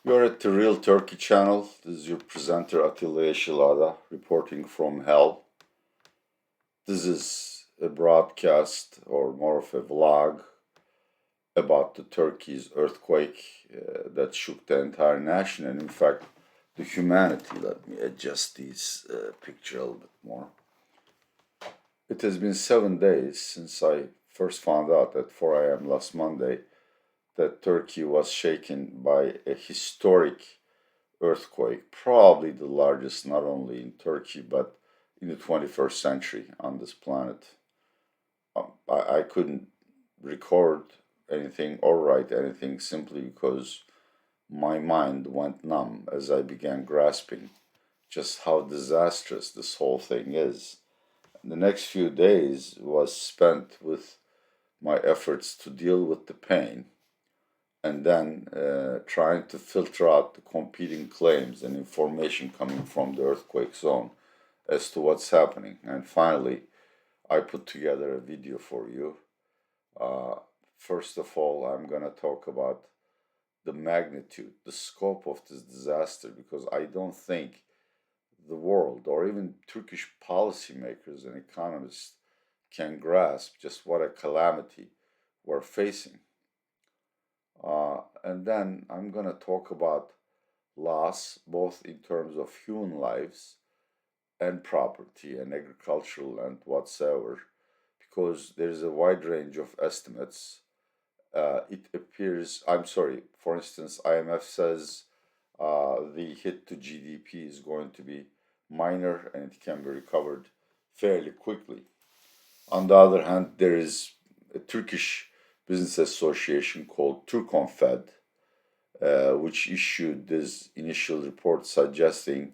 You're at the Real Turkey channel. This is your presenter Atilla Yeşilada reporting from hell. This is a broadcast or more of a vlog about the Turkey's earthquake that shook the entire nation and in fact the humanity. Let me adjust this picture a little bit more. It has been 7 days since I first found out at 4 a.m. last Monday that Turkey was shaken by a historic earthquake, probably the largest not only in Turkey but in the 21st century on this planet. I couldn't record anything or write anything simply because my mind went numb as I began grasping just how disastrous this whole thing is. The next few days was spent with my efforts to deal with the pain and then trying to filter out the competing claims and information coming from the earthquake zone as to what's happening. And finally, I put together a video for you. First of all, I'm going to talk about the magnitude, the scope of this disaster, because I don't think the world or even Turkish policymakers and economists can grasp just what a calamity we're facing. And then I'm going to talk about loss, both in terms of human lives and property and agricultural and whatsoever, because there's a wide range of estimates. It appears, for instance, IMF says the hit to GDP is going to be minor and it can be recovered fairly quickly. On the other hand, there is a Turkish business association called Turkonfed, which issued this initial report suggesting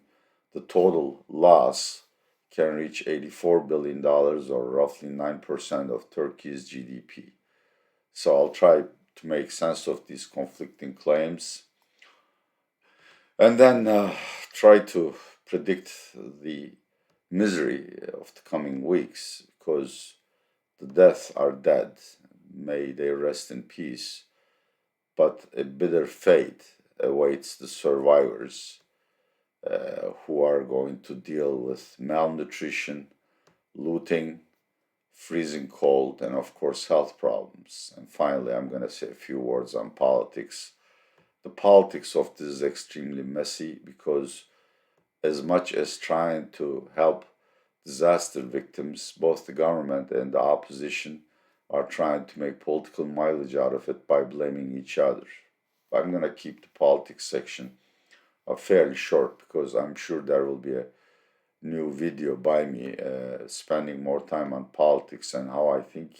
the total loss can reach $84 billion or roughly 9% of Turkey's GDP. So I'll try to make sense of these conflicting claims and then try to predict the misery of the coming weeks, because the dead are dead. May they rest in peace. But a bitter fate awaits the survivors who are going to deal with malnutrition, looting, freezing cold, and of course health problems. And finally, I'm going to say a few words on politics. The politics of this is extremely messy because as much as trying to help disaster victims, both the government and the opposition are trying to make political mileage out of it by blaming each other. I'm going to keep the politics section fairly short because I'm sure there will be a new video by me spending more time on politics and how I think,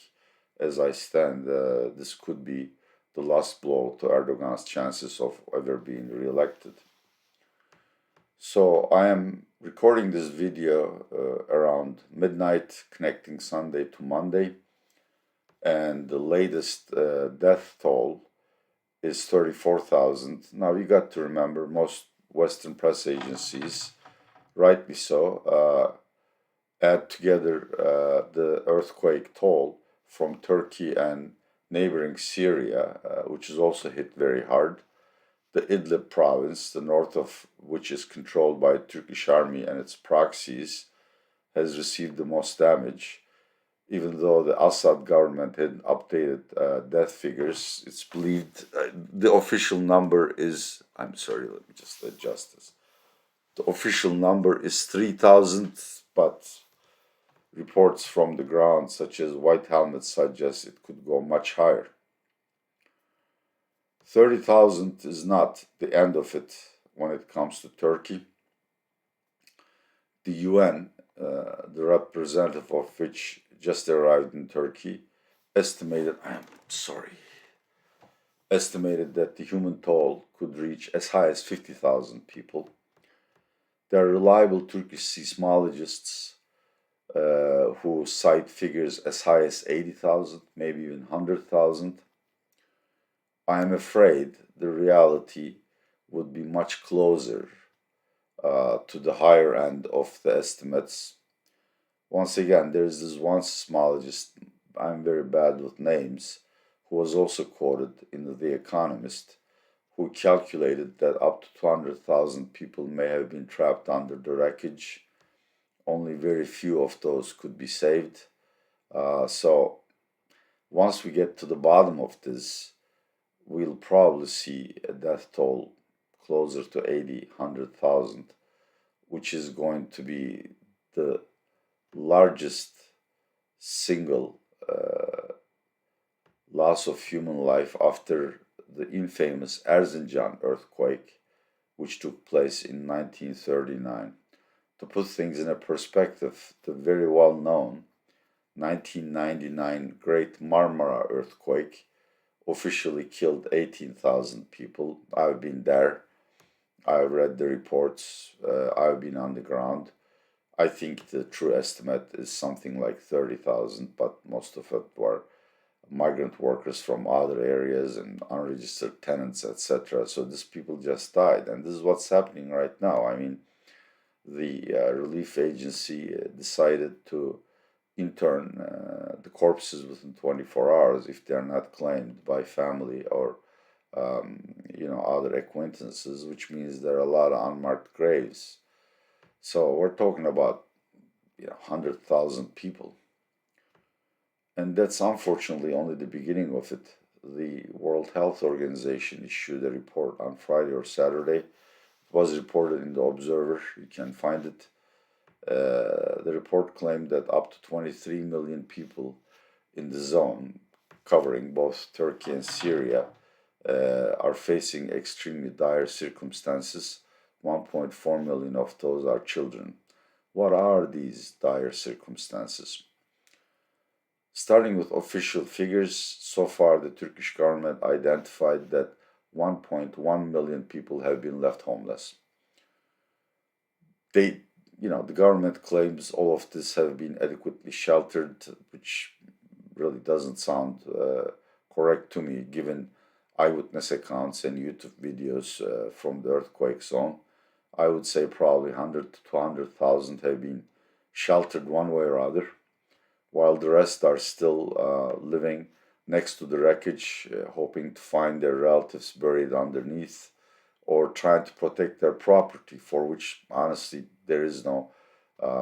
as I stand, this could be the last blow to Erdogan's chances of ever being re-elected. So I am recording this video around midnight, connecting Sunday to Monday, and the latest death toll is 34,000. Now you got to remember, most Western press agencies, rightly so, add together the earthquake toll from Turkey and neighboring Syria, which is also hit very hard. The Idlib province, the north of which is controlled by the Turkish army and its proxies, has received the most damage. Even though the Assad government had updated death figures, it's believed the official number is, let me just adjust this. The official number is 3,000, but reports from the ground, such as White Helmet, suggest it could go much higher. 30,000 is not the end of it when it comes to Turkey. The UN, the representative of which just arrived in Turkey, estimated that the human toll could reach as high as 50,000 people. There are reliable Turkish seismologists who cite figures as high as 80,000, maybe even 100,000. I am afraid the reality would be much closer to the higher end of the estimates. Once again, there's this one seismologist, I'm very bad with names, who was also quoted in The Economist, who calculated that up to 200,000 people may have been trapped under the wreckage. Only very few of those could be saved. So once we get to the bottom of this, we'll probably see a death toll closer to 80, 100,000, which is going to be the largest single loss of human life after the infamous Erzincan earthquake, which took place in 1939. To put things in a perspective, the very well known 1999 Great Marmara earthquake officially killed 18,000 people. I've been there. I've read the reports. I've been on the ground. I think the true estimate is something like 30,000, but most of it were migrant workers from other areas and unregistered tenants, etc. So these people just died, and this is what's happening right now. I mean, the relief agency decided to intern the corpses within 24 hours if they're not claimed by family or other acquaintances, which means there are a lot of unmarked graves. So we're talking about 100,000 people. And that's unfortunately only the beginning of it. The World Health Organization issued a report on Friday or Saturday. It was reported in the Observer. You can find it. The report claimed that up to 23 million people in the zone, covering both Turkey and Syria, are facing extremely dire circumstances. 1.4 million of those are children. What are these dire circumstances? Starting with official figures, so far the Turkish government identified that 1.1 million people have been left homeless. The government claims all of this have been adequately sheltered, which really doesn't sound correct to me, given eyewitness accounts and YouTube videos from the earthquake zone. I would say probably 100 to 200,000 have been sheltered one way or other, while the rest are still living next to the wreckage, hoping to find their relatives buried underneath or trying to protect their property, for which, honestly, there is no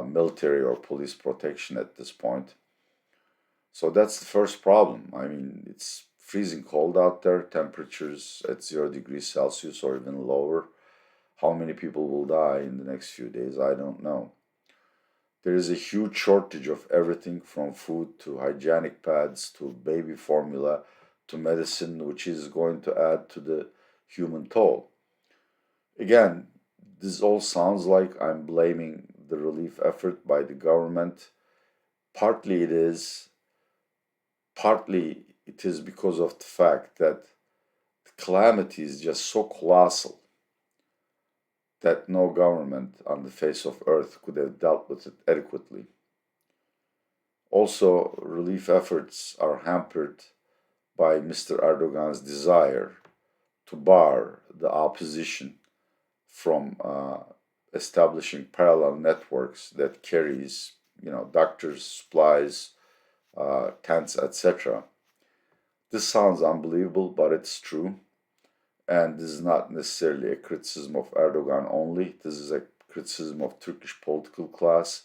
military or police protection at this point. So that's the first problem. I mean, it's freezing cold out there, temperatures at 0 degrees Celsius or even lower. How many people will die in the next few days? I don't know. There is a huge shortage of everything from food to hygienic pads to baby formula to medicine, which is going to add to the human toll. Again, this all sounds like I'm blaming the relief effort by the government. Partly it is, partly it is because of the fact that the calamity is just so colossal that no government on the face of earth could have dealt with it adequately. Also, relief efforts are hampered by Mr. Erdogan's desire to bar the opposition from establishing parallel networks that carries, doctors, supplies, tents, etc. This sounds unbelievable, but it's true. And this is not necessarily a criticism of Erdogan only. This is a criticism of Turkish political class,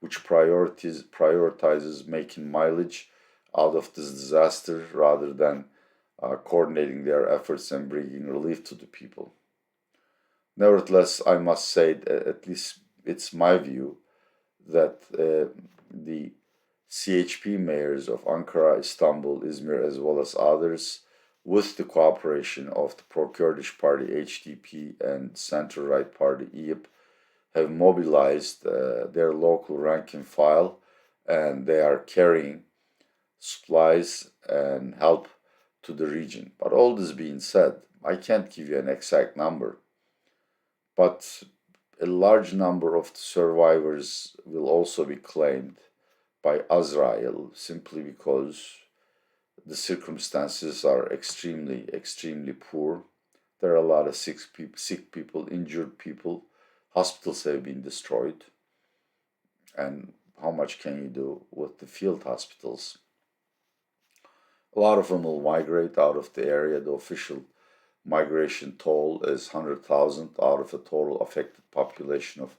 which prioritizes making mileage out of this disaster rather than coordinating their efforts and bringing relief to the people. Nevertheless, I must say, at least it's my view, that the CHP mayors of Ankara, Istanbul, Izmir, as well as others, with the cooperation of the pro-Kurdish party HDP and center-right party İYİP, have mobilized their local rank and file, and they are carrying supplies and help to the region. But all this being said, I can't give you an exact number, but a large number of the survivors will also be claimed by Azrael simply because the circumstances are extremely, extremely poor. There are a lot of sick people, injured people. Hospitals have been destroyed. And how much can you do with the field hospitals? A lot of them will migrate out of the area. The official migration toll is 100,000 out of a total affected population of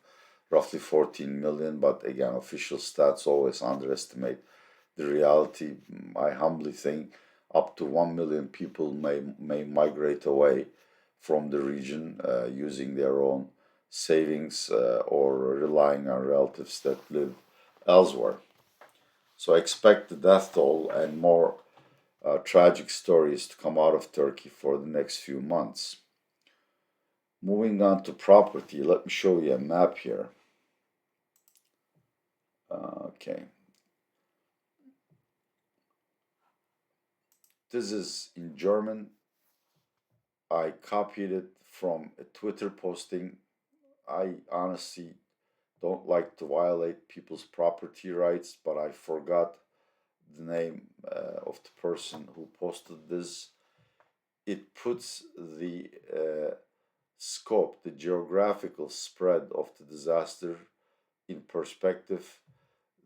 roughly 14 million. But again, official stats always underestimate the reality. I humbly think up to 1 million people may migrate away from the region using their own savings or relying on relatives that live elsewhere. So expect the death toll and more tragic stories to come out of Turkey for the next few months. Moving on to property, let me show you a map here. Okay. This is in German. I copied it from a Twitter posting. I honestly don't like to violate people's property rights, but I forgot the name of the person who posted this. It puts the scope, the geographical spread of the disaster in perspective.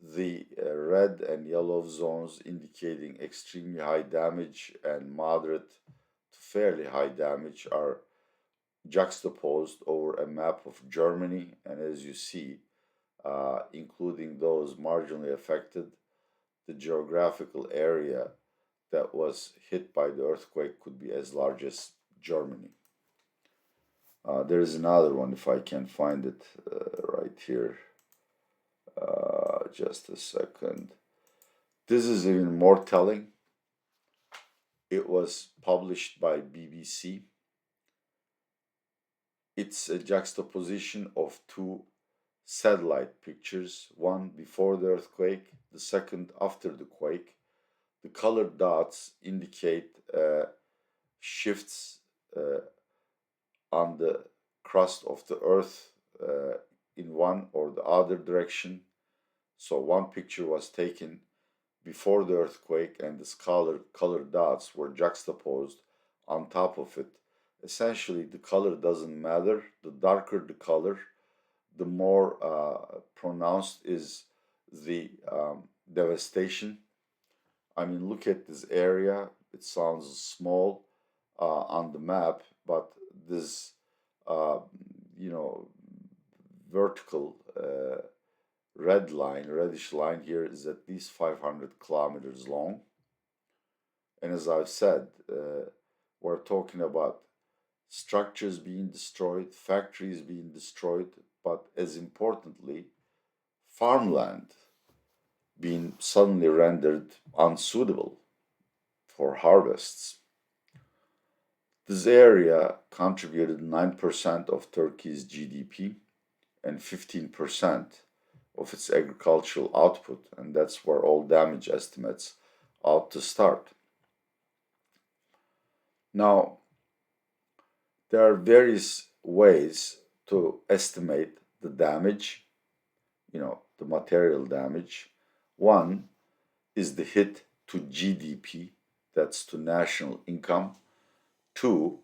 The red and yellow zones indicating extremely high damage and moderate to fairly high damage are juxtaposed over a map of Germany. And as you see, including those marginally affected, the geographical area that was hit by the earthquake could be as large as Germany. There is another one if I can find it right here. Just a second. This is even more telling. It was published by BBC. It's a juxtaposition of two satellite pictures, one before the earthquake, the second after the quake. The colored dots indicate shifts on the crust of the earth in one or the other direction. So one picture was taken before the earthquake, and the colored dots were juxtaposed on top of it. Essentially, the color doesn't matter. The darker the color, the more pronounced is the devastation. I mean, look at this area. It sounds small on the map, but this, uh, vertical reddish line here is at least 500 kilometers long. And as I've said, we're talking about structures being destroyed, factories being destroyed, but as importantly, farmland being suddenly rendered unsuitable for harvests. This area contributed 9% of Turkey's GDP and 15% of its agricultural output, and that's where all damage estimates ought to start. Now, there are various ways to estimate the damage, the material damage. One is the hit to GDP, that's to national income. Two,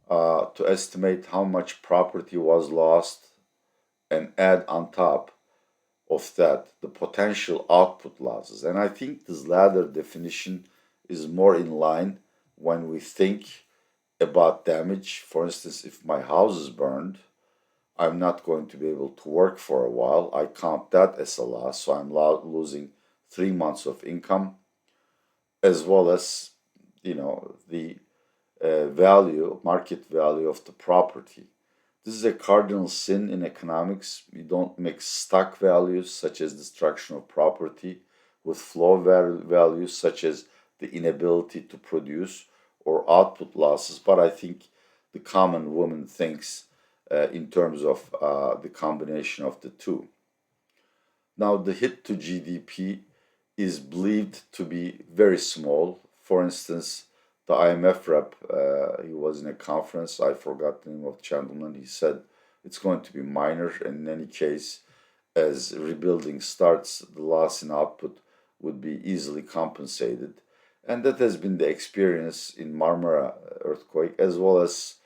to estimate how much property was lost and add on top of that the potential output losses. And I think this latter definition is more in line when we think about damage. For instance, if my house is burned, I'm not going to be able to work for a while. I count that as a loss, so I'm losing 3 months of income, as well as the market value of the property. This is a cardinal sin in economics. You don't mix stock values, such as destruction of property, with flow values, such as the inability to produce or output losses. But I think the common woman thinks in terms of the combination of the two. Now, the hit to GDP is believed to be very small. For instance, the IMF rep, he was in a conference, I forgot the name of the gentleman, he said it's going to be minor, and in any case, as rebuilding starts, the loss in output would be easily compensated. And that has been the experience in Marmara earthquake, as well as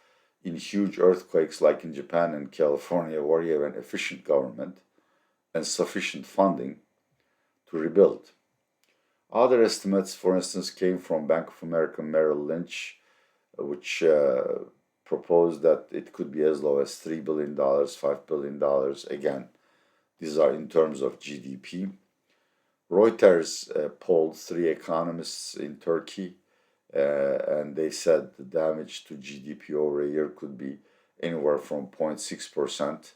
in huge earthquakes like in Japan and California, where you have an efficient government and sufficient funding to rebuild. Other estimates, for instance, came from Bank of America Merrill Lynch. which proposed that it could be as low as $3 billion, $5 billion. Again, these are in terms of GDP. Reuters polled three economists in Turkey, and they said the damage to GDP over a year could be anywhere from 0.6%,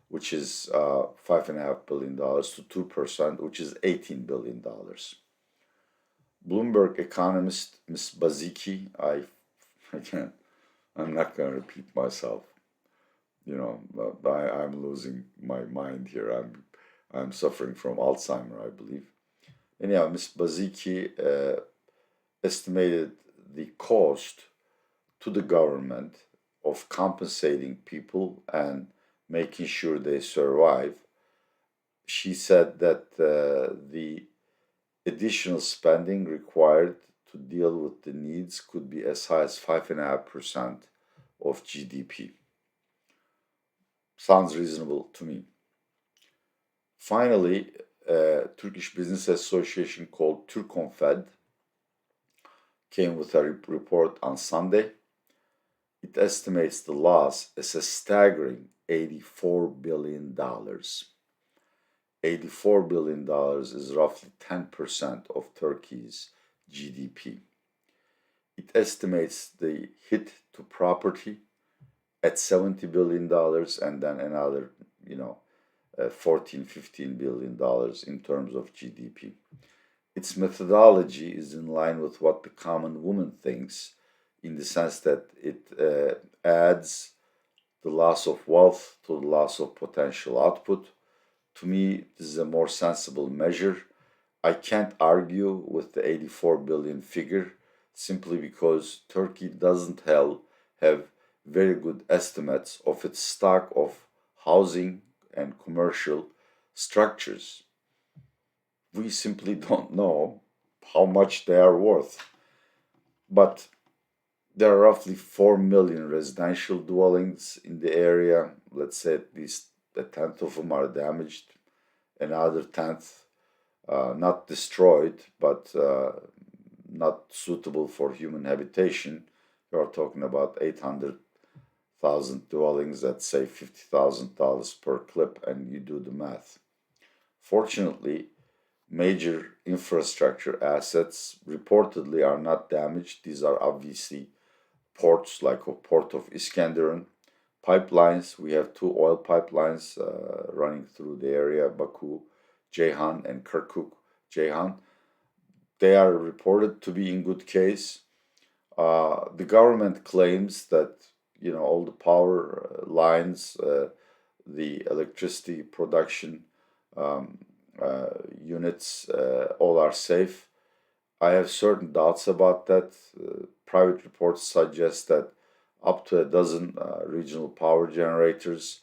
which is $5.5 billion, to 2%, which is $18 billion. Bloomberg economist Ms. Baziki, again, I'm not going to repeat myself. I'm losing my mind here. I'm suffering from Alzheimer, I believe. Anyhow, Ms. Baziki estimated the cost to the government of compensating people and making sure they survive. She said that the additional spending required to deal with the needs could be as high as 5.5% of GDP. Sounds reasonable to me. Finally, a Turkish Business Association called Turkonfed came with a report on Sunday. It estimates the loss as a staggering $84 billion. $84 billion is roughly 10% of Turkey's GDP. It estimates the hit to property at $70 billion and then another, 14, $15 billion in terms of GDP. Its methodology is in line with what the common woman thinks, in the sense that it adds the loss of wealth to the loss of potential output. To me, this is a more sensible measure. I can't argue with the 84 billion figure simply because Turkey doesn't have very good estimates of its stock of housing and commercial structures. We simply don't know how much they are worth. But there are roughly 4 million residential dwellings in the area. Let's say at least a tenth of them are damaged, another tenth not destroyed, but not suitable for human habitation. We are talking about 800,000 dwellings at, say, $50,000 per clip, and you do the math. Fortunately, major infrastructure assets reportedly are not damaged. These are obviously ports, like a port of Iskenderun, pipelines. We have two oil pipelines running through the area, Baku, Ceyhan, and Kirkuk, Ceyhan. They are reported to be in good case. The government claims that all the power lines, the electricity production units, all are safe. I have certain doubts about that. Private reports suggest that up to a dozen regional power generators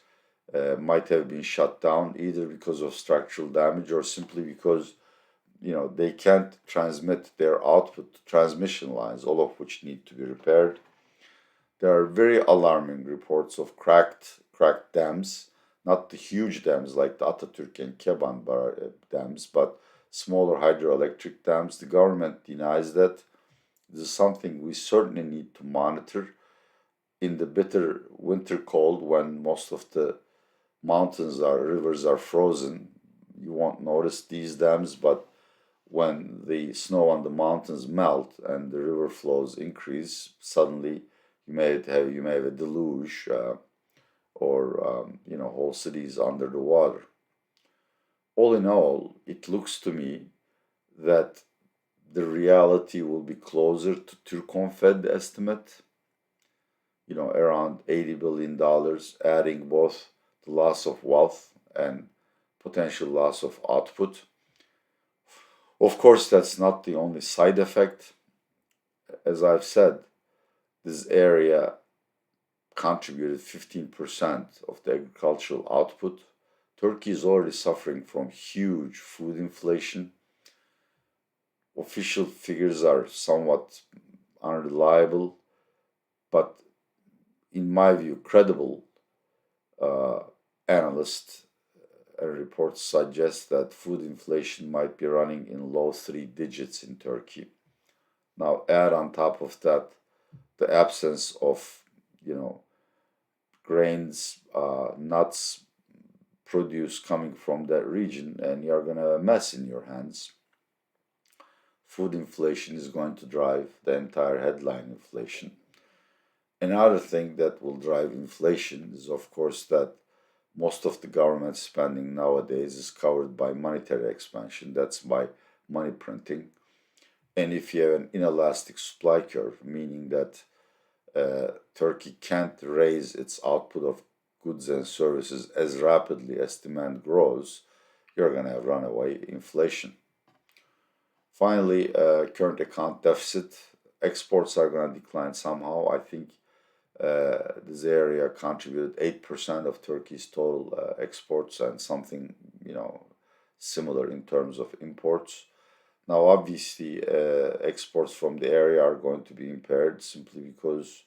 might have been shut down, either because of structural damage or simply because they can't transmit their output to transmission lines, all of which need to be repaired. There are very alarming reports of cracked dams, not the huge dams like the Atatürk and Keban dams, but smaller hydroelectric dams. The government denies that. This is something we certainly need to monitor. In the bitter winter cold, when most of the rivers are frozen, you won't notice these dams, but when the snow on the mountains melt and the river flows increase, suddenly you may have a deluge, or whole cities under the water. All in all, it looks to me that the reality will be closer to Turkonfed estimate, around $80 billion, adding both the loss of wealth and potential loss of output. Of course, that's not the only side effect. As I've said, this area contributed 15% of the agricultural output. Turkey is already suffering from huge food inflation. Official figures are somewhat unreliable, but in my view, credible analysts and reports suggest that food inflation might be running in low three digits in Turkey. Now, add on top of that the absence of, you know, grains, nuts, produce coming from that region, and you're gonna have a mess in your hands. Food inflation is going to drive the entire headline inflation. Another thing that will drive inflation is, of course, that most of the government spending nowadays is covered by monetary expansion. That's by money printing. And if you have an inelastic supply curve, meaning that Turkey can't raise its output of goods and services as rapidly as demand grows, you're going to have runaway inflation. Finally, current account deficit. Exports are going to decline somehow. I think this area contributed 8% of Turkey's total exports and something, similar in terms of imports. Now, obviously, exports from the area are going to be impaired simply because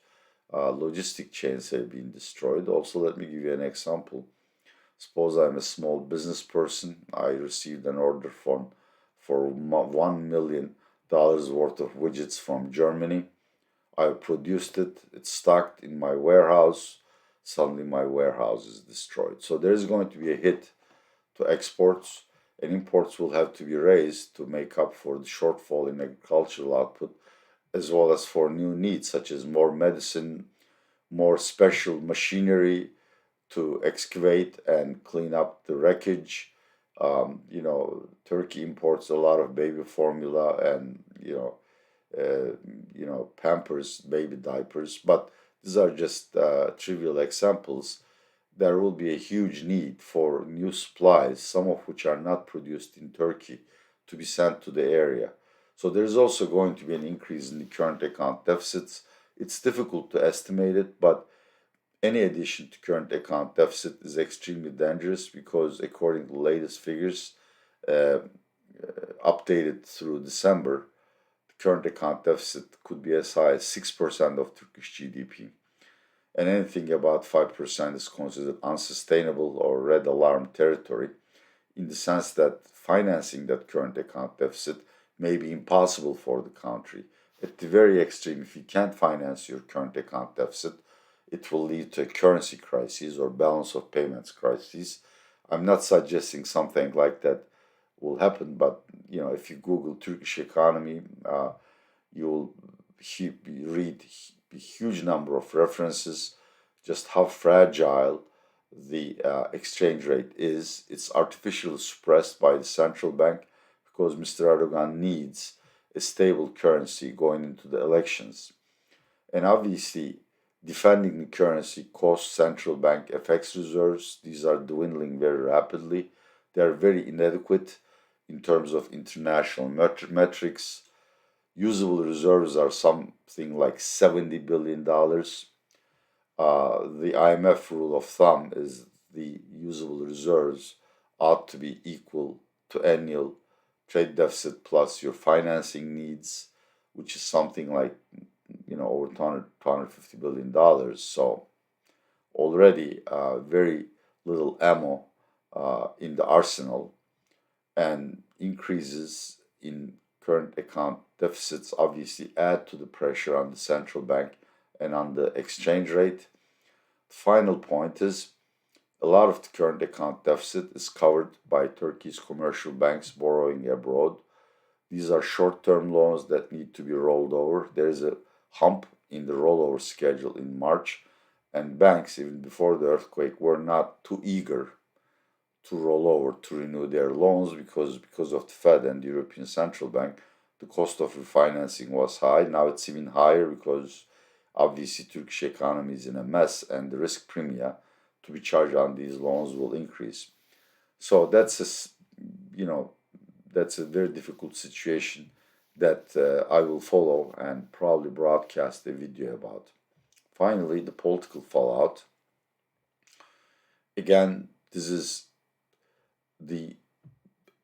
logistic chains have been destroyed. Also, let me give you an example. Suppose I'm a small business person. I received an order for $1 million worth of widgets from Germany. I produced it, it's stocked in my warehouse. Suddenly, my warehouse is destroyed. So, there's going to be a hit to exports, and imports will have to be raised to make up for the shortfall in agricultural output, as well as for new needs such as more medicine, more special machinery to excavate and clean up the wreckage. Turkey imports a lot of baby formula and Pampers, baby diapers, but these are just trivial examples. There will be a huge need for new supplies, some of which are not produced in Turkey, to be sent to the area. So there's also going to be an increase in the current account deficits. It's difficult to estimate it, but any addition to current account deficit is extremely dangerous because, according to the latest figures, uh, updated through December, the current account deficit could be as high as 6% of Turkish GDP. And anything about 5% is considered unsustainable or red alarm territory, in the sense that financing that current account deficit may be impossible for the country. At the very extreme, if you can't finance your current account deficit, it will lead to a currency crisis or balance of payments crisis. I'm not suggesting something like that will happen, but if you Google Turkish economy, you'll read a huge number of references, just how fragile the exchange rate is. It's artificially suppressed by the central bank because Mr. Erdogan needs a stable currency going into the elections. And obviously, defending the currency costs central bank FX reserves. These are dwindling very rapidly. They are very inadequate in terms of international metrics. Usable reserves are something like $70 billion. The IMF rule of thumb is the usable reserves ought to be equal to annual trade deficit plus your financing needs, which is something like over $250 billion. So already very little ammo in the arsenal, and increases in current account deficits obviously add to the pressure on the central bank and on the exchange rate. The final point is a lot of the current account deficit is covered by Turkey's commercial banks borrowing abroad. These are short term loans that need to be rolled over. There is a hump in the rollover schedule in March, and banks, even before the earthquake, were not too eager to roll over to renew their loans because of the Fed and the European Central Bank. The cost of refinancing was high. Now it's even higher because obviously Turkish economy is in a mess, and the risk premia to be charged on these loans will increase. So that's a very difficult situation that I will follow and probably broadcast a video about. Finally, the political fallout. Again, this is the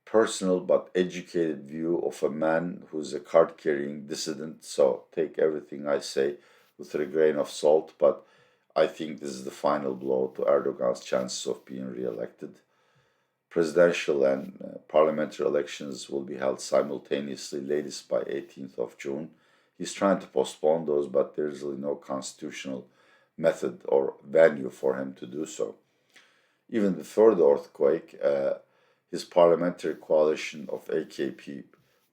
personal but educated view of a man who's a card carrying dissident. So take everything I say with a grain of salt, but I think this is the final blow to Erdogan's chances of being re-elected. Presidential and parliamentary elections will be held simultaneously, latest by 18th of June. He's trying to postpone those, but there's really no constitutional method or venue for him to do so. Even before the earthquake, his parliamentary coalition of AKP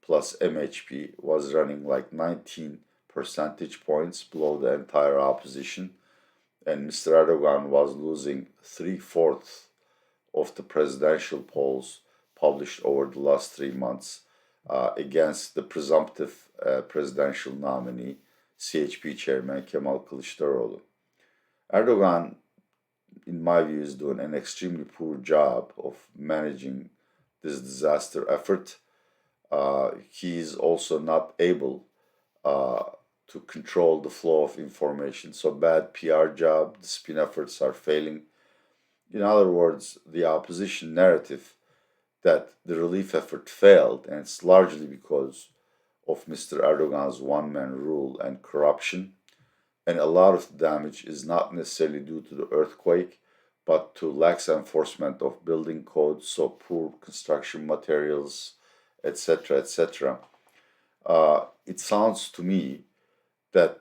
plus MHP was running like 19 percentage points below the entire opposition, and Mr. Erdogan was losing three-fourths of the presidential polls published over the last 3 months against the presumptive presidential nominee, CHP chairman Kemal Kılıçdaroğlu. Erdogan, in my view, is doing an extremely poor job of managing this disaster effort. He is also not able to control the flow of information. So bad PR job, the spin efforts are failing. In other words, the opposition narrative that the relief effort failed, and it's largely because of Mr. Erdogan's one-man rule and corruption. And a lot of the damage is not necessarily due to the earthquake, but to lax enforcement of building codes, so poor construction materials, etc., etc. It sounds to me that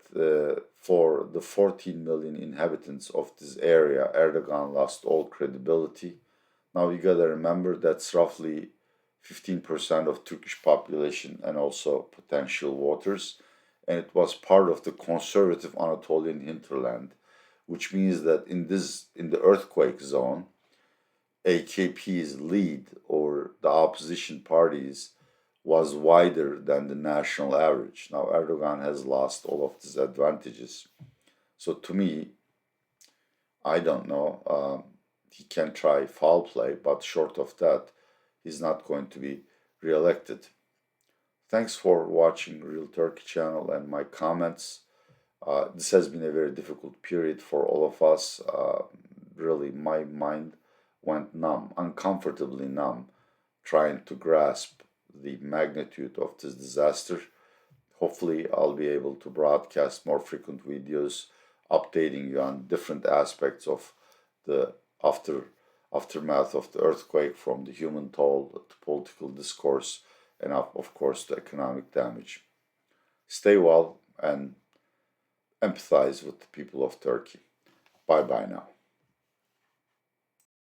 for the 14 million inhabitants of this area, Erdogan lost all credibility. Now you gotta remember that's roughly 15% of Turkish population and also potential voters, and it was part of the conservative Anatolian hinterland, which means that in the earthquake zone, AKP's lead over the opposition parties was wider than the national average. Now Erdogan has lost all of these advantages. So to me, I don't know. He can try foul play, but short of that, he's not going to be re-elected. Thanks for watching Real Turkey channel and my comments. This has been a very difficult period for all of us. Really, my mind went numb, uncomfortably numb, trying to grasp the magnitude of this disaster. Hopefully, I'll be able to broadcast more frequent videos updating you on different aspects of the aftermath of the earthquake, from the human toll to political discourse and, of course, the economic damage. Stay well and empathize with the people of Turkey. Bye bye now.